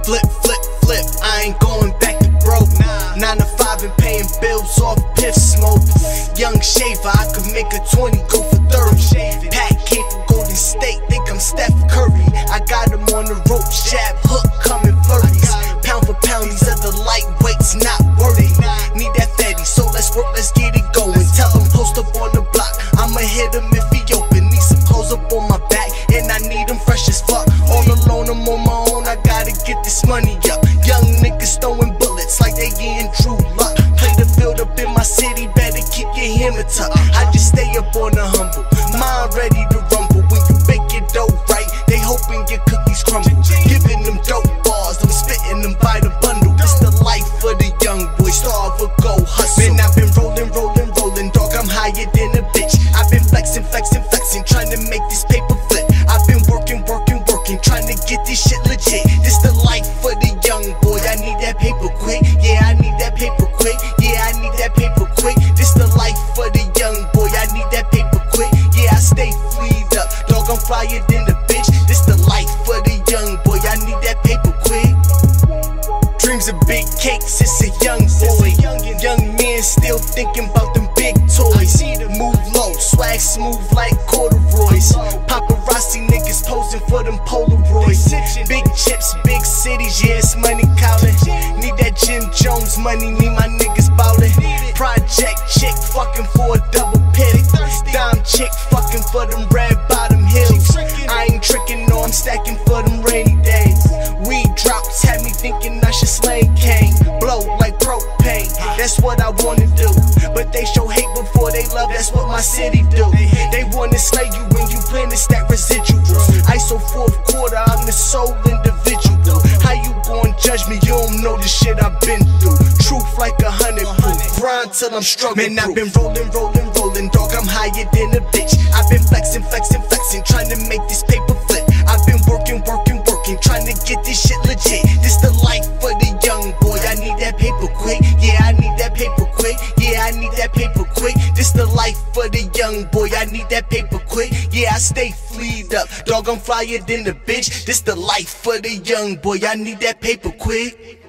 Flip, flip, flip, I ain't going back to broke. 9 to 5 and paying bills off piff smoke. Young shaver, I could make a 20 go for 30. Pat came from Golden State, think I'm Steph Curry. I got him on the rope, jab, hook, coming flurries. Pound for pound, these other lightweights not worthy. Need that fatty, so let's work, let's get it going. Tell him post up on the block, I'ma hit him if he open. Need some clothes up on my back, and I need them fresh as fuck. All alone, I'm on my own, I gotta get this money up. Young niggas throwing bullets like they getting Drew Luck. Play the field up in my city, better keep your hammer tucked. I just stay up on the humble, mind ready to rumble. When you bake your dough right, they hoping your cookies crumble. Giving them dope bars, I'm spitting them by the bundle. It's the life for the young boy, starve or go hustle. Man, I've been rolling, rolling, rolling, dog, I'm higher than a bitch. I've been flexing, flexing, flexing, trying to make this paper flip. I've been working, working, working, trying to get this shit legit. This the life for the young boy, I need that paper quick. Yeah, I need that paper quick. Yeah, I need that paper quick. This the life for the young boy, I need that paper quick. Yeah, I stay fleed up, dog, I'm flyer than the bitch. This the life for the young boy, I need that paper quick. Dreams of big cakes, it's a young boy. Young men still thinking about them big toys. Move low, swag smooth like corduroys. Paparazzi niggas posing for them Polaroids. Big chips, big cities, yeah, it's money calling. Need that Jim Jones money, need my niggas ballin'. Project chick fucking for a double pit. Dime chick fucking for them red bottom hills. I ain't tricking, no, I'm stacking for them rainy days. Weed drops had me thinking I should slang cane. Blow like propane, that's what I wanna do. But they show hate before they love, that's what my city do. They wanna slay you when you plan to stack residuals. ISO 4th quarter, I'm the sole individual. How you gon' judge me? You don't know the shit I've been through. Truth like 100 proof, grind till I'm struggling. Man, I've been rolling, rolling, rolling, dog, I'm higher than a bitch. I've been flexing, flexing, flexing, trying to make this paper flip. I've been working, working, working, trying to get this shit legit. This the life for the young boy, I need that paper quick. Yeah, I need that paper quick. Yeah, I need that paper quick. This the life for the young boy, I need that paper quick. Yeah, I stay fleed up, dog, I'm flyer than the bitch. This the life for the young boy, I need that paper quick.